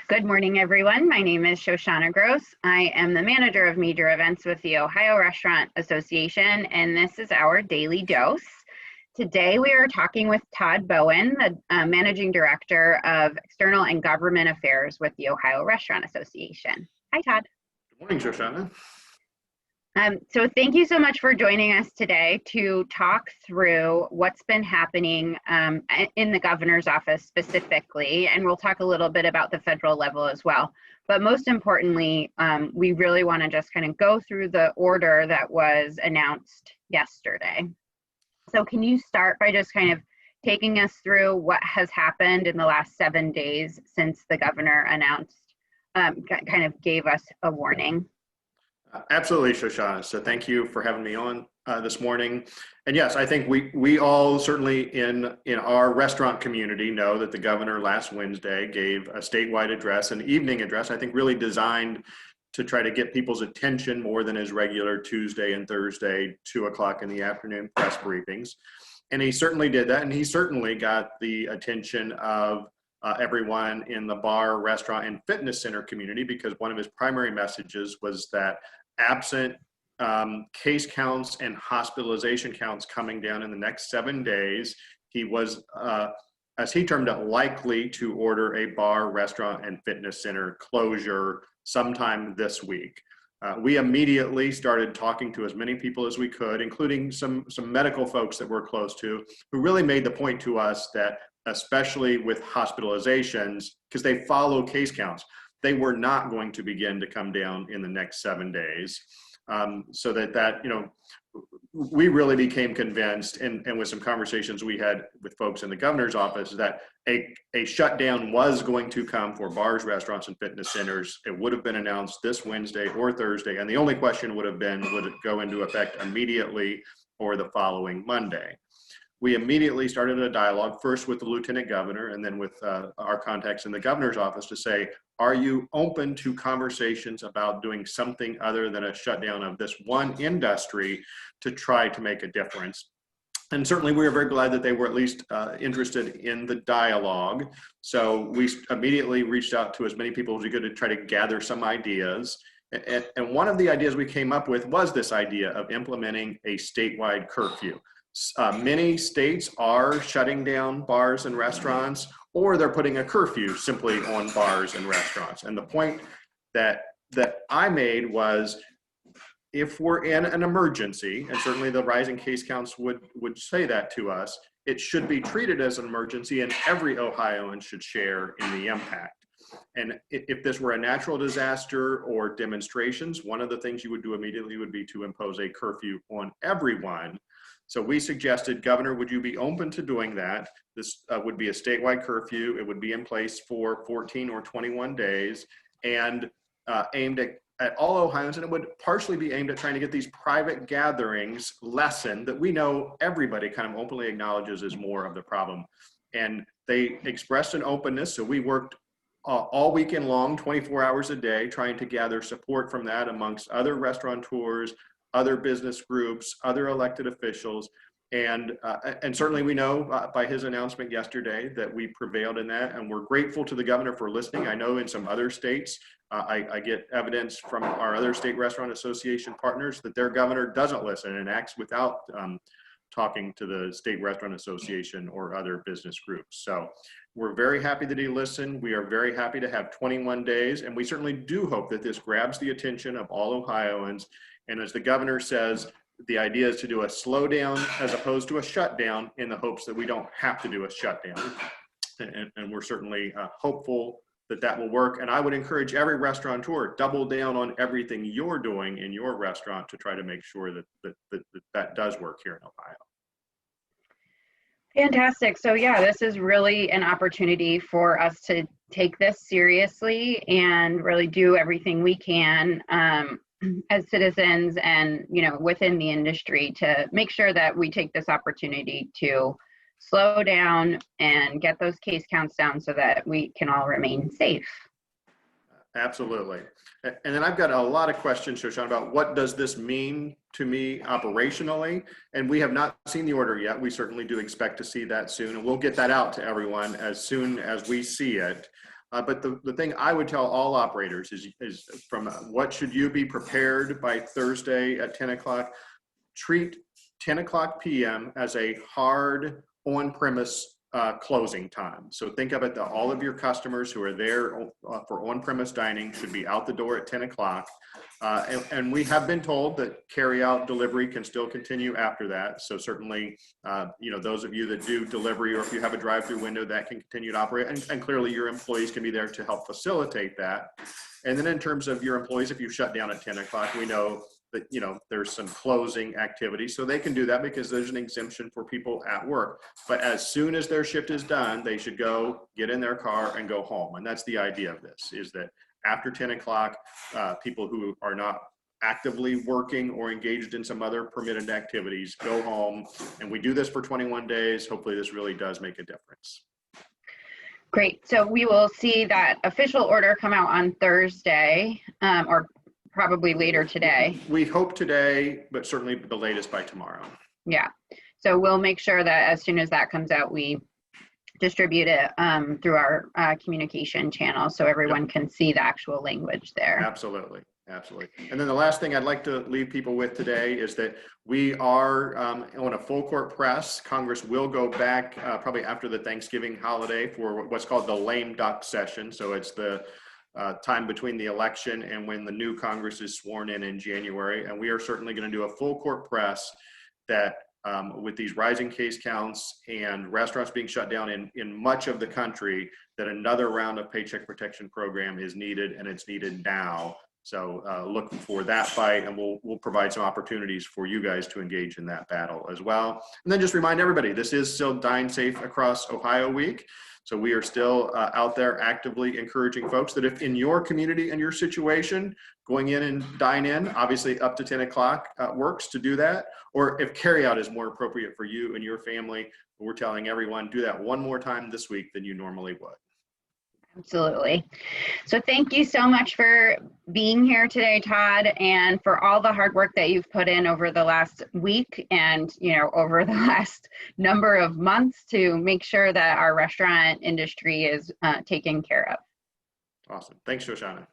Good morning, everyone. My name is Shoshana Gross. I am the manager of major events with the Ohio Restaurant Association, and this is our daily dose. Today, we are talking with Tod Bowen, the managing director of external and government affairs with the Ohio Restaurant Association. Hi, Tod. Good morning, Shoshana. So thank you so much for joining us today to talk through what's been happening in the governor's office specifically, and we'll talk a little bit about the federal level as well. But most importantly, we really want to just kind of go through the order that was announced yesterday. So can you start by just kind of taking us through what has happened in the last 7 days since the governor announced, kind of gave us a warning? Absolutely, Shoshana. So thank you for having me on this morning. And yes, I think we all certainly in our restaurant community know that the governor last Wednesday gave a statewide address, an evening address, I think really designed to try to get people's attention more than his regular Tuesday and Thursday 2 o'clock in the afternoon press briefings. And he certainly did that. And he certainly got the attention of everyone in the bar, restaurant, and fitness center community, because one of his primary messages was that absent case counts and hospitalization counts coming down in the next 7 days, he was, as he termed it, likely to order a bar, restaurant, and fitness center closure sometime this week. We immediately started talking to as many people as we could, including some medical folks that we're close to, who really made the point to us that, especially with hospitalizations, because they follow case counts, they were not going to begin to come down in the next 7 days. So that we really became convinced, and with some conversations we had with folks in the governor's office, that a shutdown was going to come for bars, restaurants, and fitness centers. It would have been announced this Wednesday or Thursday, and the only question would have been, would it go into effect immediately or the following Monday? We immediately started a dialogue, first with the lieutenant governor and then with our contacts in the governor's office, to say, are you open to conversations about doing something other than a shutdown of this one industry to try to make a difference? And certainly we were very glad that they were at least interested in the dialogue. So we immediately reached out to as many people as we could to try to gather some ideas. And one of the ideas we came up with was this idea of implementing a statewide curfew. Many states are shutting down bars and restaurants, or they're putting a curfew simply on bars and restaurants. And the point that I made was, if we're in an emergency, and certainly the rising case counts would say that to us, it should be treated as an emergency, and every Ohioan should share in the impact. And if this were a natural disaster or demonstrations, one of the things you would do immediately would be to impose a curfew on everyone. So we suggested, Governor, would you be open to doing that? This would be a statewide curfew. It would be in place for 14 or 21 days and aimed at all Ohioans, and it would partially be aimed at trying to get these private gatherings lessened that we know everybody kind of openly acknowledges is more of the problem. And they expressed an openness, so we worked all weekend long, 24 hours a day, trying to gather support from that amongst other restaurateurs, other business groups, other elected officials, and certainly we know by his announcement yesterday that we prevailed in that, and we're grateful to the governor for listening. I know in some other states, I get evidence from our other state restaurant association partners that their governor doesn't listen and acts without talking to the state restaurant association or other business groups. So we're very happy that he listened. We are very happy to have 21 days, and we certainly do hope that this grabs the attention of all Ohioans. And as the governor says, the idea is to do a slowdown as opposed to a shutdown, in the hopes that we don't have to do a shutdown. And we're certainly hopeful that that will work. And I would encourage every restaurateur, double down on everything you're doing in your restaurant to try to make sure that does work here in Ohio. Fantastic. So yeah, this is really an opportunity for us to take this seriously and really do everything we can as citizens and, within the industry to make sure that we take this opportunity to slow down and get those case counts down so that we can all remain safe. Absolutely. And then I've got a lot of questions, Shoshana, about what does this mean to me operationally? And we have not seen the order yet. We certainly do expect to see that soon, and we'll get that out to everyone as soon as we see it. But the thing I would tell all operators is from what should you be prepared by Thursday at 10 o'clock, treat 10 o'clock p.m. as a hard on-premise closing time. So think of it that all of your customers who are there for on-premise dining should be out the door at 10 o'clock. And we have been told that carry-out delivery can still continue after that. So certainly, those of you that do delivery, or if you have a drive-through window, that can continue to operate. And clearly your employees can be there to help facilitate that. And then in terms of your employees, if you shut down at 10 o'clock, we know that, there's some closing activity. So they can do that because there's an exemption for people at work. But as soon as their shift is done, they should go get in their car and go home. And that's the idea of this, is that after 10 o'clock, people who are not actively working or engaged in some other permitted activities go home. And we do this for 21 days. Hopefully this really does make a difference. Great. So we will see that official order come out on Thursday, or probably later today. We hope today, but certainly the latest by tomorrow. Yeah. So we'll make sure that as soon as that comes out, we distribute it through our communication channel so everyone can see the actual language there. Absolutely. Absolutely. And then the last thing I'd like to leave people with today is that we are on a full court press. Congress will go back probably after the Thanksgiving holiday for what's called the lame duck session. So it's the time between the election and when the new Congress is sworn in January. And we are certainly going to do a full court press that with these rising case counts and restaurants being shut down in much of the country, that another round of Paycheck Protection Program is needed, and it's needed now. So look for that fight, and we'll provide some opportunities for you guys to engage in that battle as well. And then just remind everybody, this is still Dine Safe Across Ohio Week. So we are still out there actively encouraging folks that if in your community and your situation, going in and dine in, obviously up to 10 o'clock works to do that. Or if carryout is more appropriate for you and your family, we're telling everyone, do that one more time this week than you normally would. Absolutely. So thank you so much for being here today, Tod, and for all the hard work that you've put in over the last week and, over the last number of months to make sure that our restaurant industry is taken care of. Awesome. Thanks, Shoshana.